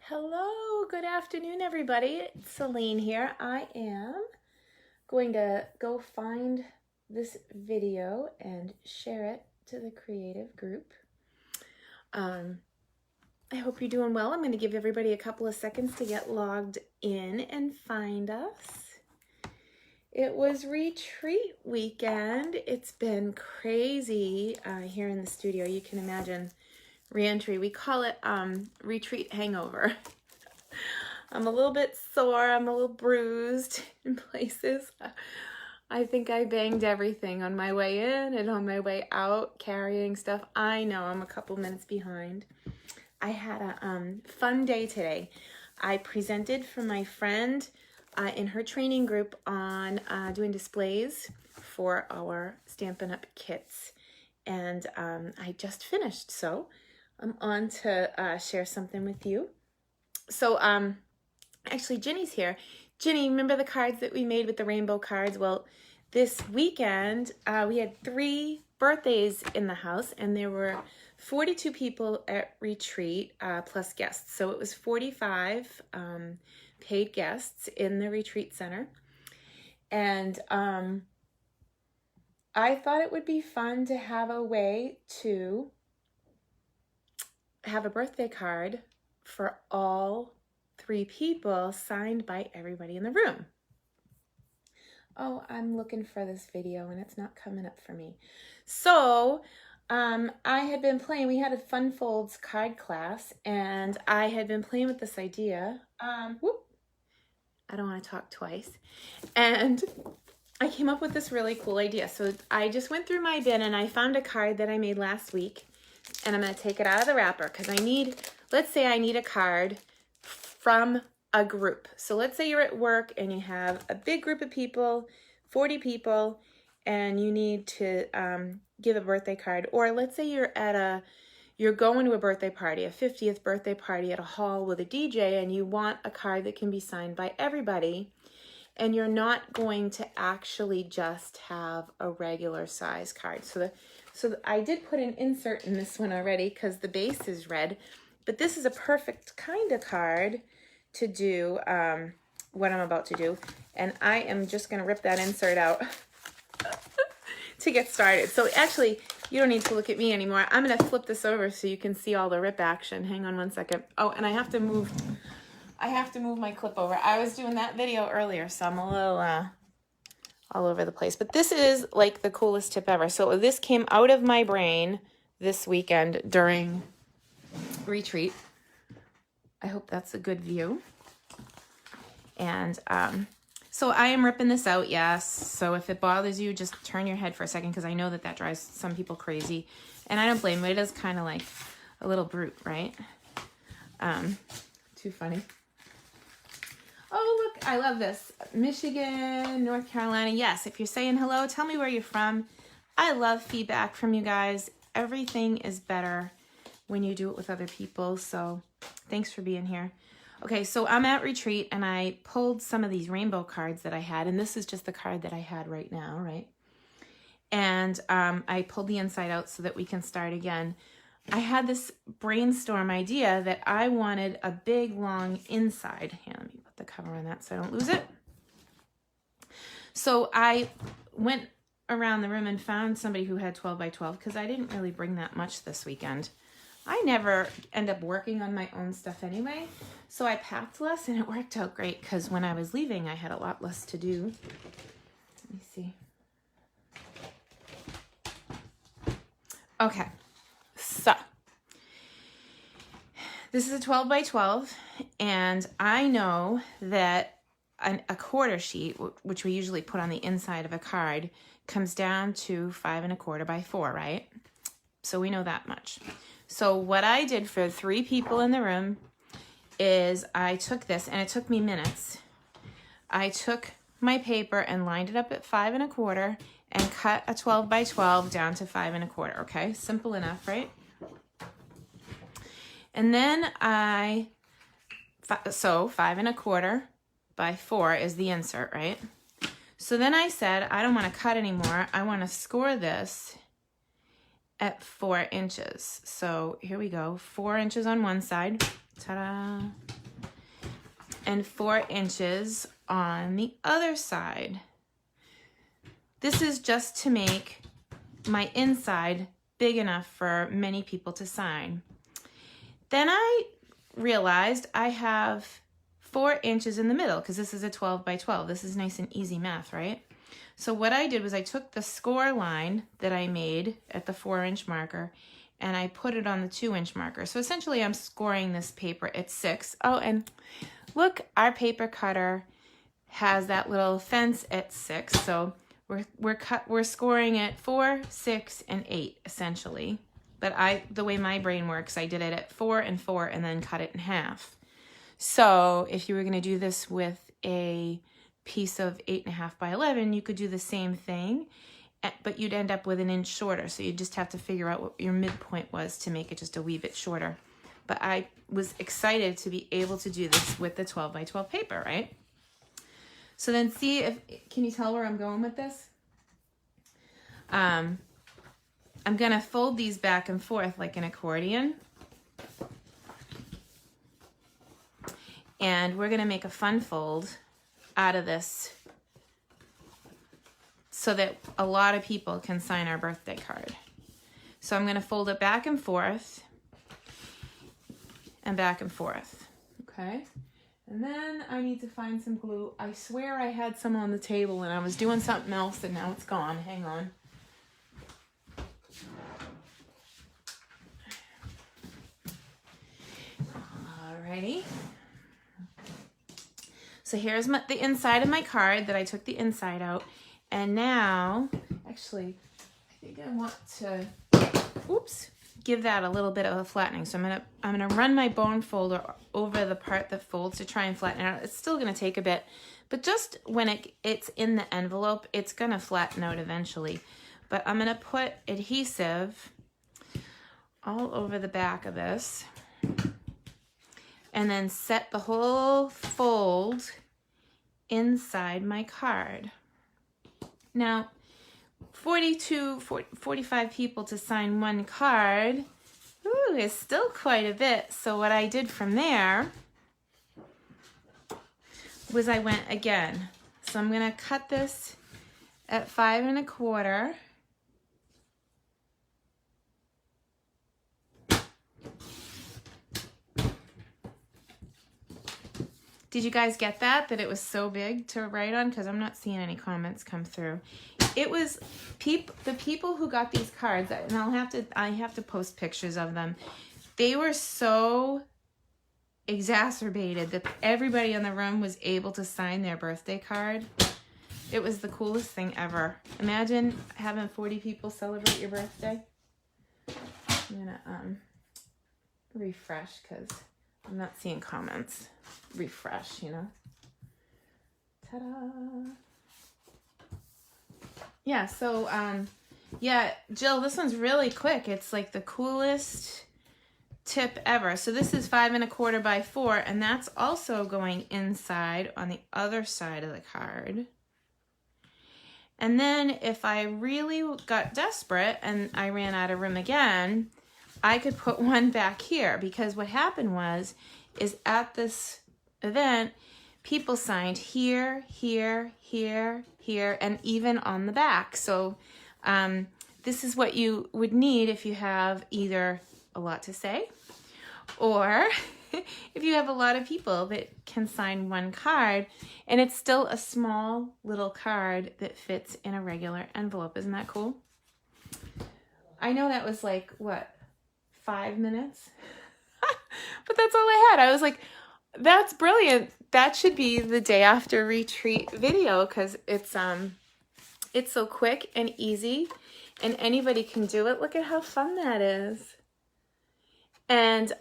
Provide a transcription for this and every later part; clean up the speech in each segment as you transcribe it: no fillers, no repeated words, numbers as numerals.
Hello, good afternoon, everybody. It's Selene here. I am going to go find this video and share it to the creative group. I hope you're doing well. I'm going to give everybody a couple of seconds to get logged in and find us. It was retreat weekend. It's been crazy here in the studio. You can imagine re-entry. We call it retreat hangover. I'm a little bit sore. I'm a little bruised in places. I think I banged everything on my way in and on my way out, carrying stuff. I know I'm a couple minutes behind. I had a fun day today. I presented for my friend in her training group on doing displays for our Stampin' Up! Kits. And I just finished, so I'm on to share something with you. So actually Ginny's here. Ginny, remember the cards that we made with the rainbow cards? Well, this weekend we had 3 birthdays in the house, and there were 42 people at retreat plus guests. So it was 45 paid guests in the retreat center. And I thought it would be fun to have a way to have a birthday card for all 3 people signed by everybody in the room. Oh, I'm looking for this video and it's not coming up for me. So I had been playing, we had a Fun Folds card class, and I had been playing with this idea. I don't want to talk twice. And I came up with this really cool idea. So I just went through my bin and I found a card that I made last week. And I'm going to take it out of the wrapper because I need, let's say I need a card from a group. So let's say you're at work and you have a big group of people, 40 people, and you need to give a birthday card. Or let's say you're going to a birthday party, a 50th birthday party at a hall with a DJ, and you want a card that can be signed by everybody. And you're not going to actually just have a regular size card. So I did put an insert in this one already because the base is red, but this is a perfect kind of card to do what I'm about to do. And I am just going to rip that insert out to get started. So actually, you don't need to look at me anymore. I'm going to flip this over so you can see all the rip action. Hang on one second. Oh, and I have to move my clip over. I was doing that video earlier, so I'm a little all over the place. But this is like the coolest tip ever. So this came out of my brain this weekend during retreat. I hope that's a good view. And so I am ripping this out, yes. So if it bothers you, just turn your head for a second, because I know that drives some people crazy. And I don't blame them. It is kind of like a little brute, right? Too funny. Oh, look, I love this. Michigan, North Carolina. Yes, if you're saying hello, tell me where you're from. I love feedback from you guys. Everything is better when you do it with other people, so thanks for being here. Okay, so I'm at retreat, and I pulled some of these rainbow cards that I had, and this is just the card that I had right now, right? And I pulled the inside out so that we can start again. I had this brainstorm idea that I wanted a big, long inside. Here, let me put the cover on that so I don't lose it. So I went around the room and found somebody who had 12 by 12 because I didn't really bring that much this weekend. I never end up working on my own stuff anyway, so I packed less, and it worked out great because when I was leaving, I had a lot less to do. Let me see. Okay. So, this is a 12 by 12, and I know that a quarter sheet, which we usually put on the inside of a card, comes down to 5 1/4 by 4, right? So we know that much. So what I did for 3 people in the room is I took this, and it took me minutes. I took my paper and lined it up at 5 1/4 and cut a 12 by 12 down to 5 1/4, okay? Simple enough, right? And then so 5 1/4 by 4 is the insert, right? So then I said, I don't want to cut anymore. I want to score this at 4 inches. So here we go. 4 inches on one side. Ta-da. and 4 inches on the other side. This is just to make my inside big enough for many people to sign. Then I realized I have 4 inches in the middle because this is a 12 by 12. This is nice and easy math, right? So what I did was I took the score line that I made at the 4-inch marker and I put it on the 2-inch marker. So essentially I'm scoring this paper at 6. Oh, and look, our paper cutter has that little fence at 6. So we're scoring at 4, 6, and 8 essentially. But the way my brain works, I did it at 4 and 4 and then cut it in half. So if you were going to do this with a piece of 8.5 by 11, you could do the same thing, but you'd end up with an inch shorter. So you just have to figure out what your midpoint was to make it just a wee bit shorter. But I was excited to be able to do this with the 12 by 12 paper, right? So then can you tell where I'm going with this? I'm going to fold these back and forth like an accordion. And we're going to make a fun fold out of this so that a lot of people can sign our birthday card. So I'm going to fold it back and forth and back and forth. Okay. And then I need to find some glue. I swear I had some on the table and I was doing something else and now it's gone. Hang on. Alrighty. So here's the inside of my card that I took the inside out. And now, actually, I think I want to, give that a little bit of a flattening. So I'm gonna run my bone folder over the part that folds to try and flatten it out. It's still gonna take a bit, but just when it's in the envelope, it's gonna flatten out eventually. But I'm gonna put adhesive all over the back of this and then set the whole fold inside my card. Now, 45 people to sign one card, is still quite a bit. So what I did from there was I went again. So I'm gonna cut this at 5 1/4. Did you guys get that it was so big to write on? Because I'm not seeing any comments come through. It was the people who got these cards, and I have to post pictures of them. They were so exacerbated that everybody in the room was able to sign their birthday card. It was the coolest thing ever. Imagine having 40 people celebrate your birthday. I'm gonna refresh because I'm not seeing comments. Refresh, you know. Ta-da! Yeah, so, yeah, Jill, this one's really quick. It's like the coolest tip ever. So this is 5 1/4 by 4, and that's also going inside on the other side of the card. And then if I really got desperate and I ran out of room again, I could put one back here, because what happened is at this event, people signed here, here, here, here, and even on the back. So this is what you would need if you have either a lot to say or if you have a lot of people that can sign one card, and it's still a small little card that fits in a regular envelope. Isn't that cool? I know that was like, what, 5 minutes? But that's all I had. I was like, that's brilliant. That should be the day after retreat video, because it's so quick and easy and anybody can do it. Look at how fun that is. And,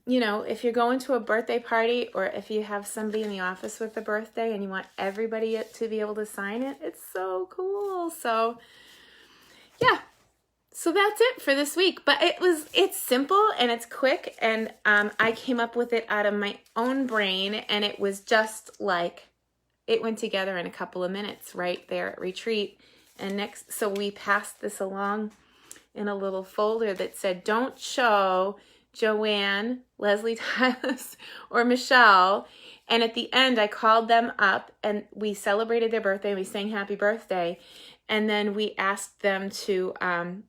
you know, if you're going to a birthday party, or if you have somebody in the office with a birthday and you want everybody to be able to sign it, it's so cool. So, yeah. So that's it for this week. But it's simple and it's quick, and I came up with it out of my own brain, and it was just like, it went together in a couple of minutes right there at retreat. And so we passed this along in a little folder that said, don't show, Joanne, Leslie Tyler, or Michelle. And at the end, I called them up and we celebrated their birthday. We sang happy birthday. And then we asked them to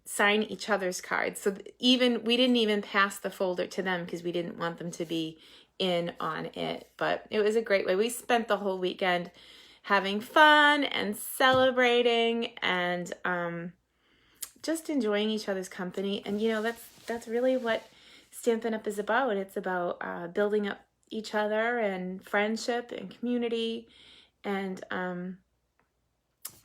sign each other's cards. So we didn't even pass the folder to them because we didn't want them to be in on it. But it was a great way. We spent the whole weekend having fun and celebrating and just enjoying each other's company. And, that's really what Stampin' Up! Is about. It's about building up each other and friendship and community. And,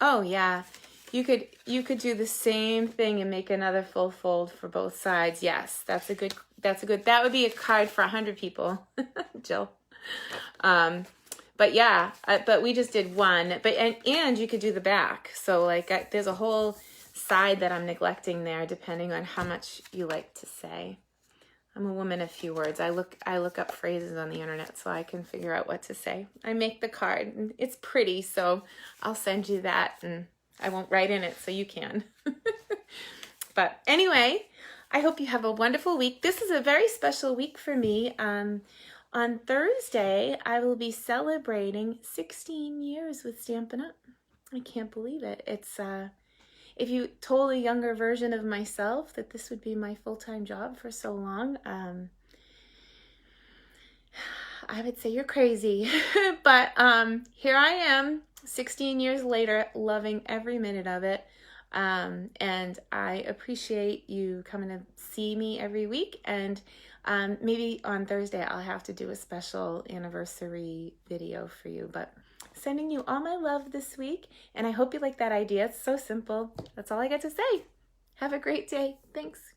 oh yeah, you could do the same thing and make another full fold for both sides. Yes, that would be a card for 100 people, Jill. But yeah, but we just did one, and you could do the back. So like there's a whole side that I'm neglecting there depending on how much you like to say. I'm a woman of few words. I look up phrases on the internet so I can figure out what to say. I make the card and it's pretty, so I'll send you that and I won't write in it so you can. But anyway, I hope you have a wonderful week. This is a very special week for me. On Thursday, I will be celebrating 16 years with Stampin' Up! I can't believe it. It's if you told a younger version of myself that this would be my full-time job for so long, I would say you're crazy. But here I am, 16 years later, loving every minute of it. And I appreciate you coming to see me every week. And maybe on Thursday, I'll have to do a special anniversary video for you. But sending you all my love this week. And I hope you like that idea. It's so simple. That's all I got to say. Have a great day. Thanks.